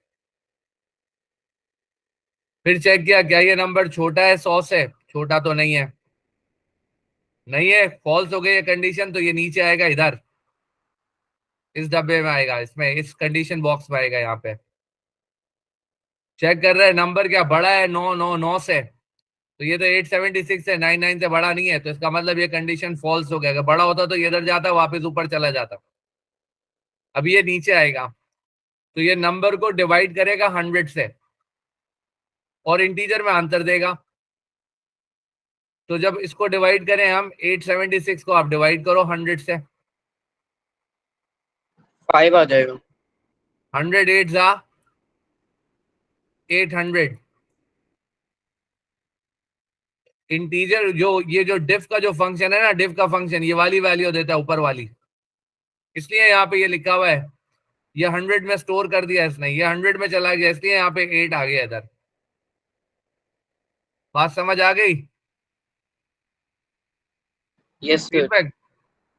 फिर चेक किया क्या ये नंबर छोटा है 100 से? छोटा तो नहीं है, नहीं है, फॉल्स हो गई है कंडीशन, तो ये नीचे आएगा इधर, इस डब्बे में आएगा, इसमें इस कंडीशन बॉक्स में आएगा यहाँ पे। चेक कर रहे हैं नंबर क्या बड़ा है 999 से, तो ये तो 876 है, 99 से बड़ा नहीं है, तो इसका मतलब ये कंडीशन फॉल्स हो गया। अगर बड़ा होता तो ये इधर जाता, वापस ऊपर चला जाता। अब ये नीचे आएगा, तो ये नंबर को डिवाइड करेगा 100 से और इंटीजर में आंसर देगा। तो जब इसको डिवाइड करें हम 876 को आप डिवाइड करो 100 से, 5 आ जाएगा। 100 8 जा 800। इंटीजर जो ये जो डिफ का जो फंक्शन है ना, डिफ का फंक्शन ये वाली वैल्यू देता है ऊपर वाली, इसलिए यहाँ पे ये लिखा हुआ है। ये 100 में स्टोर कर दिया इसने, ये 100 में चला गया, इसलिए यहाँ पे 8 आ गया इधर। बात समझ आ गई? Yes sir. Feedback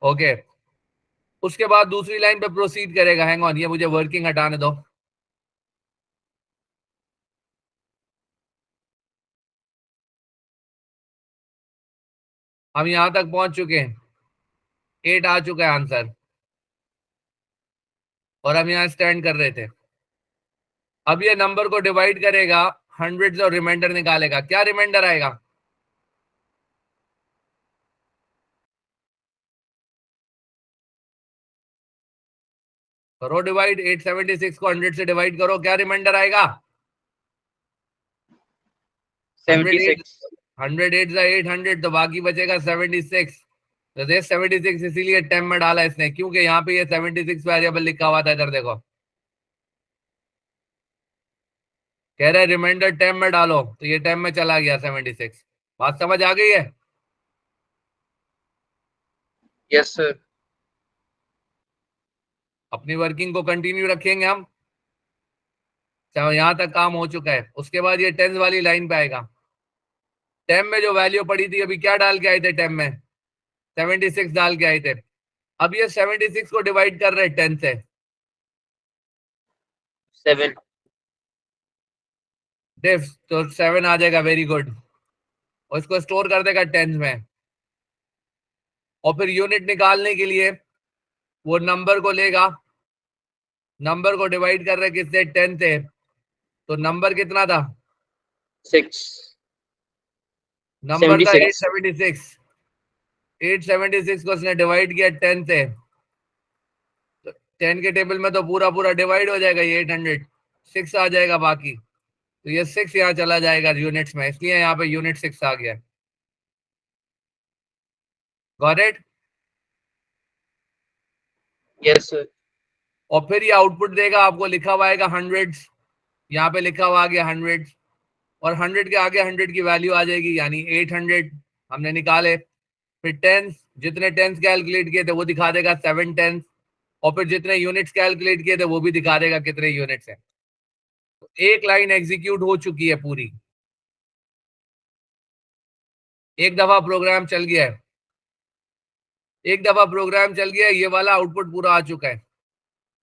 okay. उसके बाद दूसरी लाइन पे प्रोसीड करेगा। हैंग ऑन, ये मुझे वर्किंग हटाने दो। हम यहां तक पहुंच चुके हैं, 8 आ चुका है आंसर, और हम यहाँ स्टैंड कर रहे थे। अब ये नंबर को डिवाइड करेगा 100 से और रिमाइंडर निकालेगा। क्या रिमाइंडर आएगा? करो डिवाइड, 876 को 100 से डिवाइड करो, क्या रिमाइंडर आएगा? 108 76। 108 से 800, तो बाकी बचेगा 76। तो देख 76 इसीलिए टेम में डाला इसने, क्योंकि यहाँ पे ये 76 वेरिएबल लिखा हुआ था। इधर देखो कह रहे रिमाइंडर टेम में डालो, तो ये टेम में चला गया 76। बात समझ आ गई है? Yes sir. अपनी वर्किंग को कंटिन्यू रखेंगे हम। चाहे यहां तक काम हो चुका है, उसके बाद ये टेंस वाली लाइन पे आएगा। टेम में जो वैल्यू पड़ी थी, अभी क्या डाल के आए थे टेम में? 76 डाल के आए थे। अब ये 76 को डिवाइड कर रहे 10 से। 7. डिफ तो 7 आ जाएगा, वेरी गुड। और इसको स्टोर कर देगा 10 में। और फिर यूनिट निकालने के लिए वो नंबर को लेगा, नंबर को डिवाइड कर रहे किससे? 10 से। तो नंबर कितना था? 6. नंबर था 76. 876। 876 को उसने डिवाइड किया 10 से। तो 10 के टेबल में तो पूरा पूरा डिवाइड हो जाएगा, ये 800 6 आ जाएगा बाकी। तो ये 6 यहाँ चला जाएगा यूनिट्स में, इसलिए यहाँ पे यूनिट 6 आ गया। Got it? Yes, sir. और फिर ये आउटपुट देगा आपको, लिखा हुआ आएगा हंड्रेड्स। यहाँ पे लिखा हुआ आ गया हंड्रेड्स, और 100 के आगे 100 की वैल्यू आ जाएगी, यानी 800 हमने निकाले। फिर टेंस, जितने टेंस कैलकुलेट किए थे वो दिखा देगा 7 टेंस। और फिर जितने यूनिट्स कैलकुलेट किए थे वो भी दिखा देगा कितने यूनिट्स हैं। तो एक लाइन एग्जीक्यूट हो चुकी है पूरी, एक दफा प्रोग्राम चल गया है। एक दफा प्रोग्राम चल गया है, ये वाला आउटपुट पूरा आ चुका है।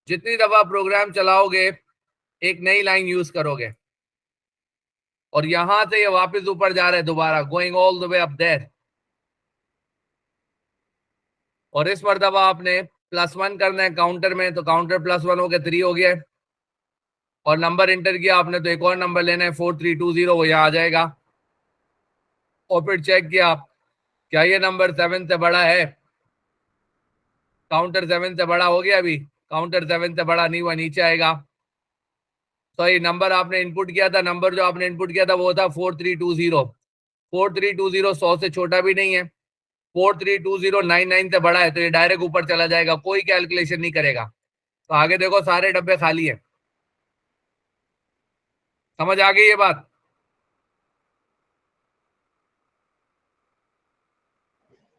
जितनी दफा प्रोग्राम चलाओगे एक नई लाइन यूज करोगे, और यहां से ये वापस ऊपर जा रहे हैं दोबारा, going all the way up there. और इस मर्तबा आपने +1 करना है काउंटर में, तो काउंटर +1 हो गया, 3 हो गया है। और नंबर इंटर किया आपने, तो एक और नंबर लेना है 4320, वो यहाँ आ जाएगा। और फिर चेक किया क्या ये नंबर 7 से बड़ा है? काउंटर 7 से बड़ा हो गया, अभी काउंटर 7 से बड़ा नहीं हुआ, नीचे आएगा। तो ये नंबर आपने इनपुट किया था, नंबर जो आपने इनपुट किया था वो था 4320। 4320 100 से छोटा भी नहीं है, 4320 99 से बड़ा है, तो ये डायरेक्ट ऊपर चला जाएगा, कोई कैलकुलेशन नहीं करेगा। तो आगे देखो सारे डब्बे खाली है। समझ आ गई ये बात?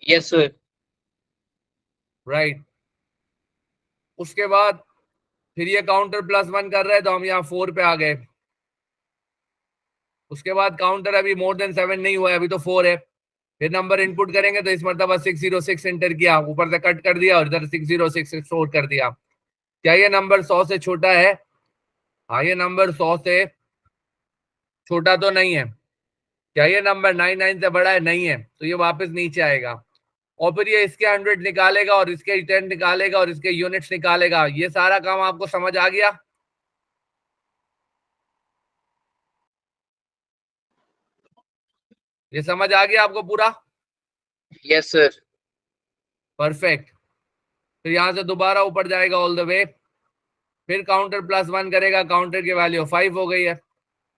Yes, sir. राइट। उसके बाद फिर ये काउंटर +1 कर रहे हैं, तो हम यहाँ 4 पे आ गए। उसके बाद काउंटर अभी मोर देन 7 नहीं हुआ है, अभी तो 4 है। फिर नंबर इनपुट करेंगे, तो इस मरतबा 606 एंटर किया, ऊपर से कट कर दिया और इधर 606 स्टोर कर दिया। क्या ये नंबर 100 से छोटा है? हाँ, ये नंबर 100 से छोटा तो नहीं है। क्या ये नंबर 99 से बड़ा है? नहीं है, तो ये वापस नीचे आएगा। और फिर ये इसके 100 निकालेगा और इसके 10 निकालेगा और इसके यूनिट्स निकालेगा। ये सारा काम आपको समझ आ गया? ये समझ आ गया आपको पूरा? Yes, sir. परफेक्ट। फिर यहां से दोबारा ऊपर जाएगा ऑल द वे। फिर काउंटर +1 करेगा, काउंटर की वैल्यू 5 हो गई है।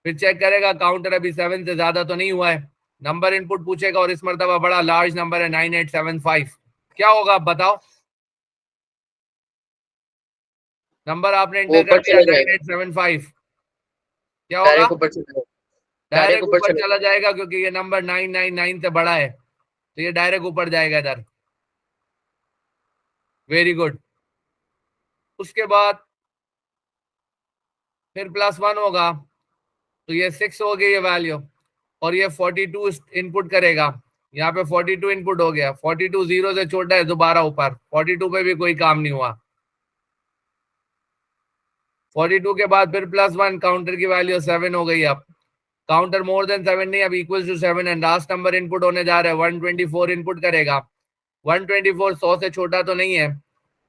फिर चेक करेगा काउंटर अभी 7 से ज्यादा तो नहीं हुआ है, नंबर इनपुट पूछेगा और इस मरतबा बड़ा लार्ज नंबर है 9875। क्या होगा आप बताओ? नंबर आपने वो इंटर कर ऊपर दिया चला जाएगा, 9875, क्या होगा? डायरेक्ट ऊपर चला जाएगा, डायरेक्ट डायरेक्ट ऊपर ऊपर चला चला जाएगा. जाएगा, क्योंकि ये नंबर 999 से बड़ा है, तो ये डायरेक्ट ऊपर जाएगा इधर। Very good. उसके बाद फिर +1 होगा, तो ये 6 हो गई ये वैल्यू, और ये 42 इनपुट करेगा। यहाँ पे 42 इनपुट हो गया, 42 0 से छोटा है, दोबारा ऊपर 42 पे भी कोई काम नहीं हुआ। 42 के बाद फिर +1, काउंटर की वैल्यू 7 हो गई। अब काउंटर मोर देन 7 नहीं, अब equal to 7 and last number input होने जा रहा है, 124 इनपुट करेगा। 124 100 से छोटा तो नहीं है,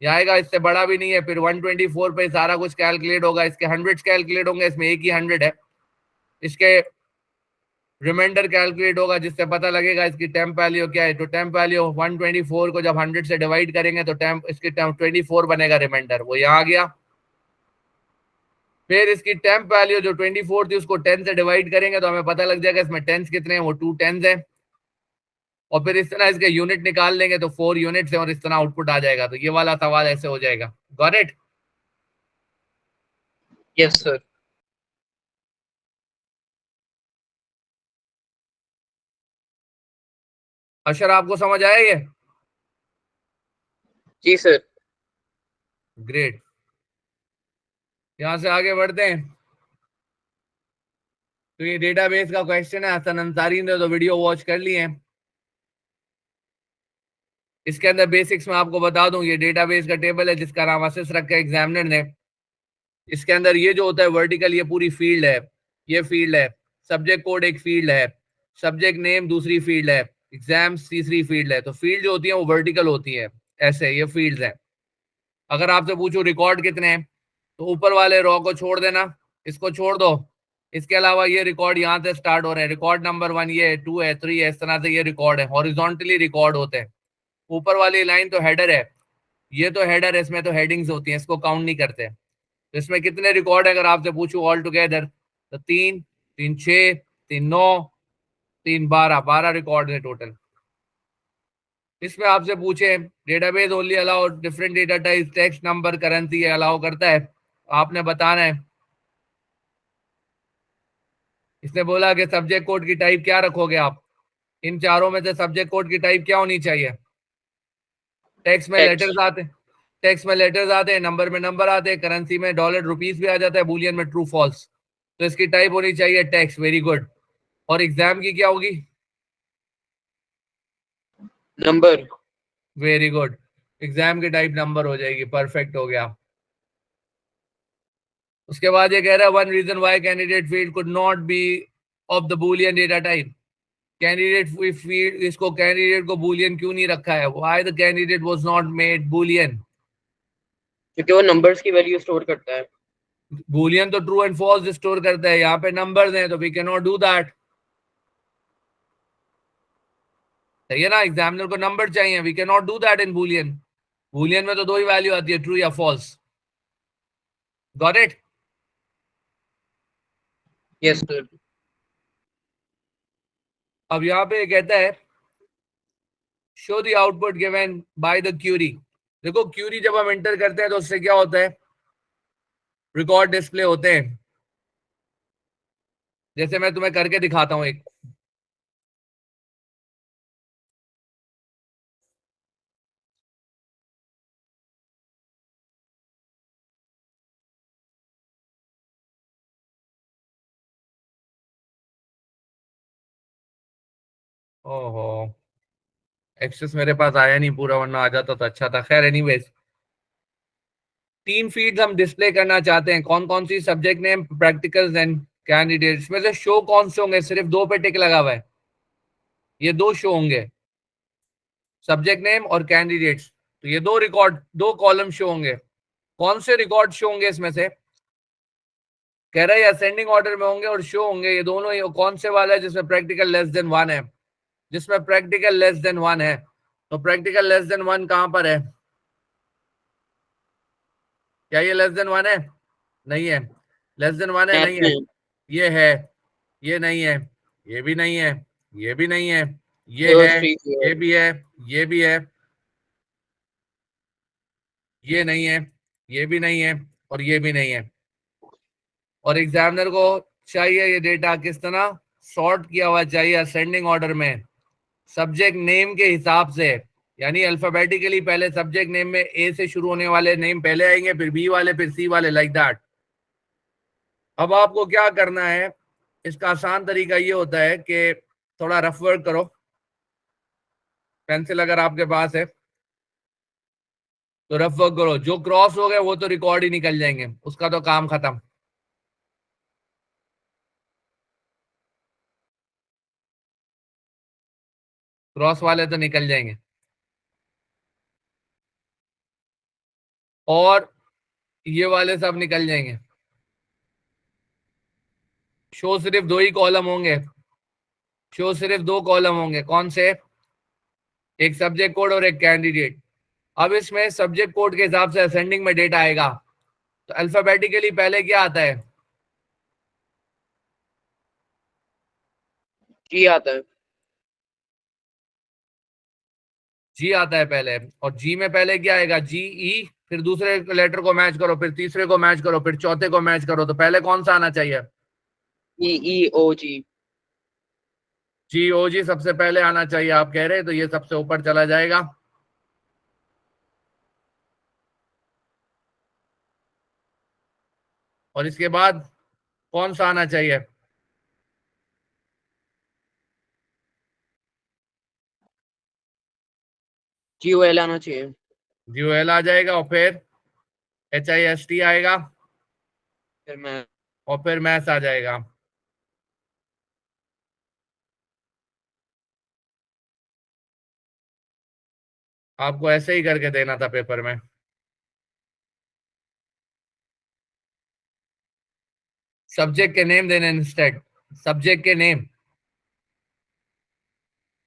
ये आएगा, इससे बड़ा भी नहीं है। फिर 124 पे सारा कुछ कैलकुलेट होगा, इसके हंड्रेड्स कैलकुलेट होंगे, इसमें एक ही 100 है। इसके रिमाइंडर कैलकुलेट होगा, जिससे पता लगेगा इसकी टेम्प वैल्यू क्या है। तो टेम्प वैल्यू 124 को जब 100 से डिवाइड करेंगे तो टेम्प इसकी 24 बनेगा रिमाइंडर, वो यहाँ आ गया। फिर इसकी टेम्प वैल्यू जो 24 थी उसको 10 से डिवाइड करेंगे तो हमें पता लग जाएगा इसमें टेंस कितने हैं, वो 2 टेंस है। और फिर इस तरह इसके यूनिट निकाल लेंगे तो 4 यूनिट्स है, और इस तरह आउटपुट आ जाएगा। तो ये वाला सवाल ऐसे हो जाएगा। Got it? Yes, sir. अशर आपको समझ आया ये? जी सर. ग्रेट। यहां से आगे बढ़ते हैं। तो ये डेटाबेस का क्वेश्चन है, हसन अंसारी ने तो वीडियो वॉच कर लिए हैं। इसके अंदर बेसिक्स में आपको बता दूं, ये डेटाबेस का टेबल है जिसका नाम असिस रखा है एग्जामिनर ने। इसके अंदर ये जो होता है वर्टिकल, ये पूरी फील्ड है, ये फील्ड है। सब्जेक्ट कोड एक फील्ड है, सब्जेक्ट नेम दूसरी फील्ड है, एग्जाम्स तीसरी फील्ड है। तो फील्ड जो होती है वो वर्टिकल होती है, ऐसे ये फील्ड्स हैं। अगर आपसे पूछो रिकॉर्ड कितने हैं, तो ऊपर वाले रॉ को छोड़ देना, इसको छोड़ दो। इसके अलावा ये रिकॉर्ड यहाँ से स्टार्ट हो रहे हैं, रिकॉर्ड नंबर 1 ये है, 2 है, 3 है, इस तरह से ये रिकॉर्ड है, हॉरिजॉन्टली रिकॉर्ड होते हैं। ऊपर वाली लाइन तो हेडर है, ये तो हेडर है, इसमें तो हेडिंग्स होती हैं, इसको काउंट नहीं करते। तो इसमें कितने रिकॉर्ड है अगर आपसे पूछूं ऑल टुगेदर, तो 3 3 6 3 9 3 12 रिकॉर्ड है टोटल। इसमें आपसे पूछे database only allow different data type, text, number, currency allow करता है, आपने बताना है। इसने बोला कि सब्जेक्ट कोड की टाइप क्या रखोगे आप, इन चारों में से सब्जेक्ट कोड की टाइप क्या होनी चाहिए। टेक्स्ट में टेक्स्ट। लेटर्स आते, टेक्स्ट में लेटर्स आते हैं, नंबर में नंबर आते हैं, करेंसी में डॉलर रुपीस भी आ जाता है, बुलियन में ट्रू फॉल्स। तो इसकी टाइप होनी चाहिए टेक्स्ट, वेरी गुड। और एग्जाम की क्या होगी, नंबर। वेरी गुड, एग्जाम की टाइप नंबर हो जाएगी, परफेक्ट हो गया। उसके बाद ये कह रहा है one reason why candidate field could not be of the boolean data type. Candidate field, इसको कैंडिडेट को बुलियन क्यों नहीं रखा है, why the candidate was not made boolean. क्योंकि वो नंबर्स की वैल्यू स्टोर करता है। बुलियन तो ट्रू एंड फॉल्स स्टोर करता है, यहाँ पे नंबर्स हैं तो we can not do that. सही है ना, एग्जामिनर को नंबर चाहिए, we can not do that in boolean. Boolean में तो दो ही वैल्यू आती है, ट्रू या false. Got it. Yes sir. अब यहाँ पे कहता है show the output given by the query. देखो क्यूरी जब हम एंटर करते हैं तो उससे क्या होता है, रिकॉर्ड डिस्प्ले होते हैं। जैसे मैं तुम्हें करके दिखाता हूं एक, ओहो एक्सेस मेरे पास आया नहीं पूरा, वरना आ जाता तो अच्छा था। खैर एनीवेज, 3 फील्ड्स हम डिस्प्ले करना चाहते हैं, कौन कौन सी, subject name, practicals and candidates. में से शो कौन से होंगे, सिर्फ 2 पे टिक लगा हुआ है, ये 2 शो होंगे, सब्जेक्ट नेम और कैंडिडेट्स। तो ये 2 रिकॉर्ड, 2 कॉलम शो होंगे। कौन से रिकॉर्ड शो होंगे इसमें से, कह रहा है असेंडिंग ऑर्डर में होंगे और शो होंगे ये दोनों ही। कौन से वाला है जिसमें प्रैक्टिकल लेस देन 1 है, जिसमें प्रैक्टिकल लेस देन 1 है। तो प्रैक्टिकल लेस देन 1 कहां पर है, क्या ये लेस देन 1 है, नहीं है, लेस देन 1 है, मैथ नहीं है, में ये है, ये नहीं है, ये भी नहीं है, ये भी नहीं है, ये केवल है, 3 ये भी है, ये भी है, ये नहीं है, ये भी नहीं है, और ये भी नहीं है। और एग्जामिनर को चाहिए ये डेटा किस तरह सॉर्ट किया हुआ चाहिए, असेंडिंग ऑर्डर में, सब्जेक्ट नेम के हिसाब से, यानी अल्फाबेटिकली पहले सब्जेक्ट नेम में ए से शुरू होने वाले नेम पहले आएंगे, फिर बी वाले, फिर सी वाले, लाइक दैट। अब आपको क्या करना है, इसका आसान तरीका ये होता है कि थोड़ा रफ वर्क करो, पेंसिल अगर आपके पास है तो रफ वर्क करो। जो क्रॉस हो गए वो तो रिकॉर्ड ही निकल जाएंगे, उसका तो काम खत्म। क्रॉस वाले तो निकल जाएंगे, और ये वाले सब निकल जाएंगे। शो सिर्फ 2 ही कॉलम होंगे, शो सिर्फ 2 कॉलम होंगे, कौन से, एक सब्जेक्ट कोड और एक कैंडिडेट। अब इसमें सब्जेक्ट कोड के हिसाब से असेंडिंग में डेटा आएगा, तो अल्फाबेटिकली पहले क्या आता है, जी आता है। जी आता है पहले, और जी में पहले क्या आएगा, जी ई, फिर दूसरे लेटर को मैच करो, फिर तीसरे को मैच करो, फिर चौथे को मैच करो। तो पहले कौन सा आना चाहिए, ई ई ओ जी। जी ओ जी सबसे पहले आना चाहिए, आप कह रहे हैं, तो ये सबसे ऊपर चला जाएगा। और इसके बाद कौन सा आना चाहिए? GOL आना चाहिए। GOL आ जाएगा और फिर HIST आएगा फिर मैं और फिर मैथ्स आ जाएगा। आपको ऐसे ही करके देना था पेपर में। सब्जेक्ट के नेम देने इंस्टेड, सब्जेक्ट के नेम।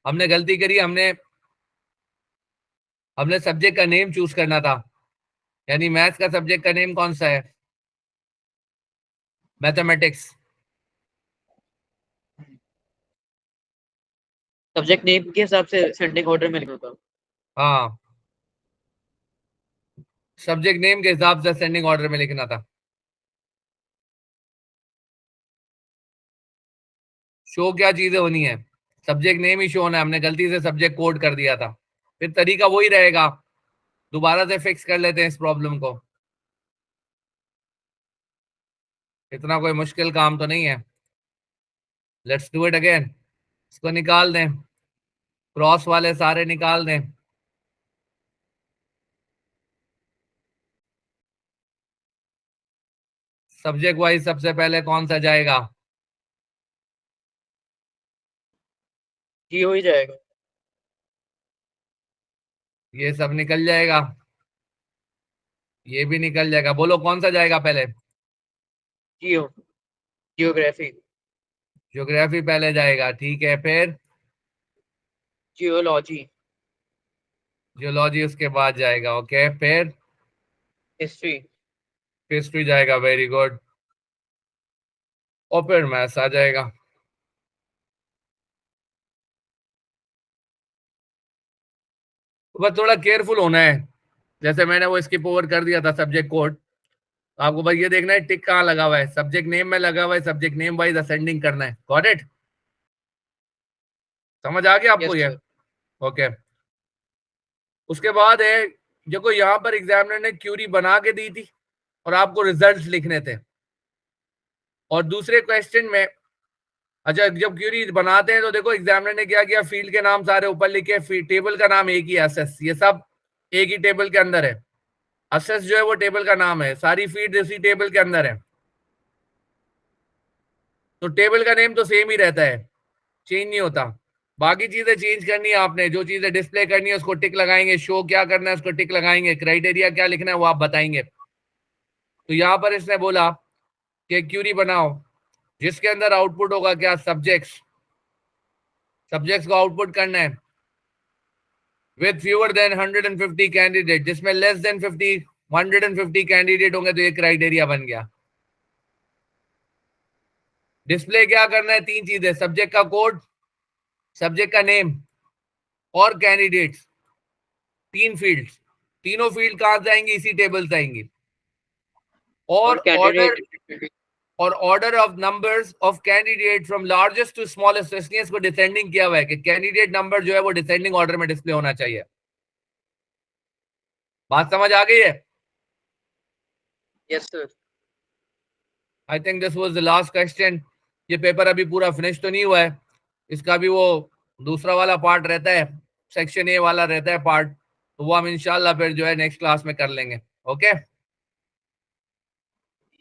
हमने गलती करी, हमने सब्जेक्ट का नेम चूज करना था। यानी मैथ्स का सब्जेक्ट का नेम कौन सा है? मैथमेटिक्स। सब्जेक्ट नेम के हिसाब से सेंडिंग ऑर्डर में लिखा था। हाँ, सब्जेक्ट नेम के हिसाब से सेंडिंग ऑर्डर में लिखना था। शो क्या चीजें होनी है? सब्जेक्ट नेम ही शो होना है। हमने गलती से सब्जेक्ट कोड कर दिया था, फिर तरीका वही रहेगा। दोबारा से फिक्स कर लेते हैं इस प्रॉब्लम को। इतना कोई मुश्किल काम तो नहीं है। Let's do it again. इसको निकाल दें, क्रॉस वाले सारे निकाल दें। सब्जेक्ट वाइज सबसे पहले कौन सा जाएगा? जी हो ही जाएगा। ये सब निकल जाएगा, ये भी निकल जाएगा। बोलो कौन सा जाएगा पहले? जियोग्राफी। ज्योग्राफी पहले जाएगा, ठीक है। फिर जियोलॉजी। जियोलॉजी उसके बाद जाएगा, ओके। फिर हिस्ट्री। हिस्ट्री जाएगा, वेरी गुड। और फिर मैथ्स आ जाएगा। बस थोड़ा केयरफुल होना है। जैसे मैंने वो स्किप ओवर कर दिया था सब्जेक्ट कोड, आपको बस ये देखना है टिक कहाँ लगा हुआ है। सब्जेक्ट नेम में लगा हुआ है, सब्जेक्ट नेम वाइज असेंडिंग करना है। Got it? समझ आ गया आपको ये? ओके। उसके बाद है, देखो यहाँ पर एग्जामिनर ने क्यूरी बना के दी थी और आपको रिजल्ट्स लिखने थे। और दूसरे क्वेश्चन में, अच्छा, जब क्यूरी बनाते हैं तो देखो एग्जामिनर ने क्या किया, फील्ड के नाम सारे ऊपर लिखे, टेबल का नाम एक ही है, असेस। ये सब एक ही टेबल के अंदर है। असेस जो है वो टेबल का नाम है, सारी फील्ड इसी टेबल के अंदर है। तो टेबल का नेम तो सेम ही रहता है, चेंज नहीं होता। बाकी चीजें चेंज करनी है आपने। जो चीजें डिस्प्ले करनी है उसको टिक लगाएंगे, शो क्या करना है उसको टिक लगाएंगे, क्राइटेरिया क्या लिखना है वो आप बताएंगे। तो यहां पर इसने बोला कि क्यूरी बनाओ जिसके अंदर आउटपुट होगा क्या, सब्जेक्ट्स को आउटपुट करना है विद फ्यूअर देन 150 कैंडिडेट। जिसमें लेस देन 150 कैंडिडेट होंगे तो ये क्राइटेरिया बन गया। डिस्प्ले क्या करना है, तीन चीजें, सब्जेक्ट का कोड, सब्जेक्ट का नेम और कैंडिडेट्स। तीन फील्ड्स, तीनों फील्ड कहां से आएंगी, इसी टेबल से आएंगी। और candidate order of numbers of candidate from largest to smallest. इसलिए इसको डिसेंडिंग किया हुआ है कि कैंडिडेट नंबर जो है वो डिसेंडिंग ऑर्डर में डिस्प्ले होना चाहिए। बात समझ आ गई है? Yes sir. I think this was the last question. ये पेपर अभी पूरा फिनिश तो नहीं हुआ है, इसका भी वो दूसरा वाला पार्ट रहता है, सेक्शन ए वाला रहता है पार्ट, तो वो हम इंशाल्लाह फिर जो है नेक्स्ट क्लास में कर लेंगे। Okay,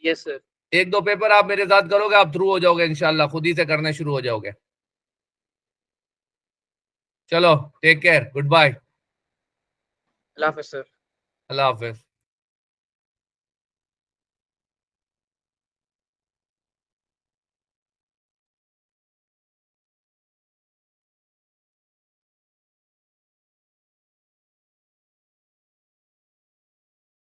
yes sir. एक दो पेपर आप मेरे साथ करोगे, आप थ्रू हो जाओगे इंशाल्लाह, खुद ही से करने शुरू हो जाओगे। चलो, टेक केयर, गुड बाय, अल्लाह हाफिज़ सर। अल्लाह हाफिज।